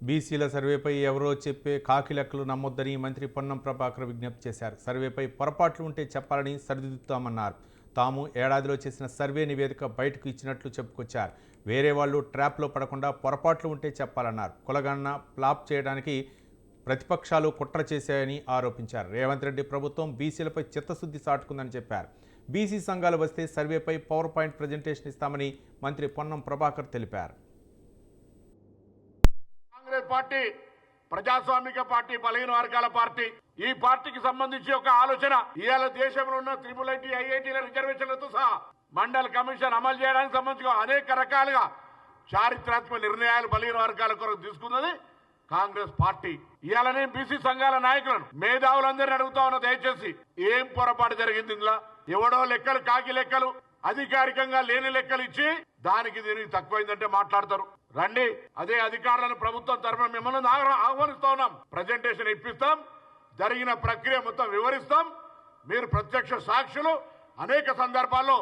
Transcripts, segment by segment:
బీసీల సర్వేపై ఎవరో చెప్పే కాకి లెక్కలు నమ్మొద్దని మంత్రి పొన్నం ప్రభాకర్ విజ్ఞప్తి చేశారు. సర్వేపై పొరపాట్లు ఉంటే చెప్పాలని సరిదిద్దుతామన్నారు. తాము ఏడాదిలో చేసిన సర్వే నివేదిక బయటకు ఇచ్చినట్లు చెప్పుకొచ్చారు. వేరే వాళ్ళు ట్రాప్లో పడకుండా పొరపాట్లు ఉంటే చెప్పాలన్నారు. కులగణన ఫ్లాప్ చేయడానికి ప్రతిపక్షాలు కుట్ర చేశాయని ఆరోపించారు. రేవంత్ రెడ్డి ప్రభుత్వం బీసీలపై చిత్తశుద్ధి చాటుకుందని చెప్పారు. బీసీ సంఘాలు వస్తే సర్వేపై పవర్ పాయింట్ ప్రజెంటేషన్ ఇస్తామని మంత్రి పొన్నం ప్రభాకర్ తెలిపారు. కాంగ్రెస్ పార్టీ ప్రజాస్వామిక పార్టీ, బలహీన వర్గాల పార్టీ. ఈ పార్టీకి సంబంధించి ఒక ఆలోచన, ఇవాళ దేశంలో ఉన్న IIIT, IITల రిజర్వేషన్లతో సహా మండల్ కమిషన్ అమలు చేయడానికి సంబంధించి అనేక రకాలుగా చారిత్రాత్మక నిర్ణయాలు బలహీన వర్గాల కొరకు తీసుకున్నది కాంగ్రెస్ పార్టీ. ఇవాళ నేను బీసీ సంఘాల నాయకులను, మేధావులందరినీ అడుగుతా ఉన్నా, దయచేసి ఏం పొరపాటు జరిగింది ఇందులో? ఎవడో లెక్కలు, కాకి లెక్కలు, అధికారికంగా లేని లెక్కలు ఇచ్చి దానికి దీనికి తక్కువైందంటే మాట్లాడతారు. రండి, అదే అధికారులను ప్రభుత్వం తరఫున మిమ్మల్ని ఆహ్వానిస్తా ఉన్నాం. ప్రజెంటేషన్ ఇప్పిస్తాం, జరిగిన ప్రక్రియ మొత్తం వివరిస్తాం. మీరు ప్రత్యక్ష సాక్షులు. అనేక సందర్భాల్లో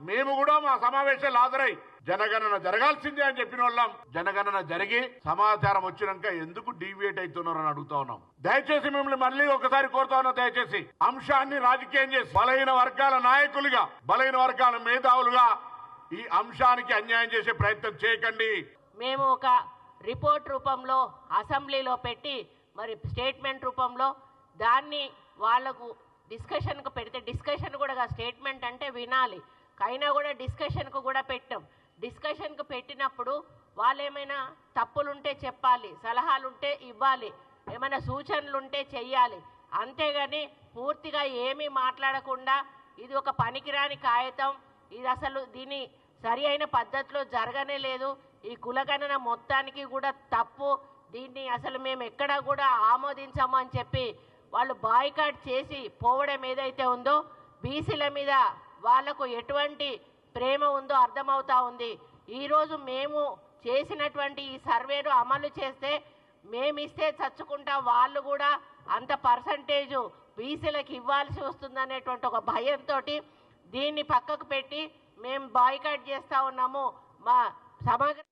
మేము కూడా మా సమావేశాలు హాజరై జనగణన జరగాల్సిందే అని చెప్పిన వాళ్ళం. జనగణన జరిగి సమాచారం వచ్చినాక ఎందుకు డీవియేట్ అవుతున్నారని అడుగుతా ఉన్నాం. దయచేసి మిమ్మల్ని మళ్ళీ ఒకసారి కోరుతా ఉన్నా, దయచేసి అంశాన్ని రాజకీయం చేసి బలహీన వర్గాల నాయకులుగా, బలహీన వర్గాల మేధావులుగా ఈ అంశానికి అన్యాయం చేసే ప్రయత్నం చేయకండి. మేము ఒక రిపోర్ట్ రూపంలో అసెంబ్లీలో పెట్టి, మరి స్టేట్మెంట్ రూపంలో దాన్ని వాళ్లకు డిస్కషన్కు పెడితే, డిస్కషన్ కూడా స్టేట్మెంట్ అంటే వినాలి, అయినా కూడా డిస్కషన్కు కూడా పెట్టాం. డిస్కషన్కు పెట్టినప్పుడు వాళ్ళు ఏమైనా తప్పులుంటే చెప్పాలి, సలహాలుంటే ఇవ్వాలి, ఏమైనా సూచనలుంటే చెయ్యాలి. అంతేగాని పూర్తిగా ఏమీ మాట్లాడకుండా ఇది ఒక పనికిరాని కాగితం, ఇది అసలు దీని సరి అయిన పద్ధతిలో జరగనే లేదు, ఈ కులగణన మొత్తానికి కూడా తప్పు, దీన్ని అసలు మేము ఎక్కడా కూడా ఆమోదించము అని చెప్పి వాళ్ళు బాయ్కాట్ చేసి పోవడం ఏదైతే ఉందో, బీసీల మీద వాళ్లకు ఎటువంటి ప్రేమ ఉందో అర్థమవుతా ఉంది. ఈరోజు మేము చేసినటువంటి ఈ సర్వేను అమలు చేస్తే మేమిస్తే చచ్చుకుంటా వాళ్ళు కూడా అంత పర్సంటేజు బీసీలకు ఇవ్వాల్సి వస్తుందనేటువంటి ఒక భయంతో దీన్ని పక్కకు పెట్టి మేము బాయ్కాట్ చేస్తూ ఉన్నాము. మా సమగ్ర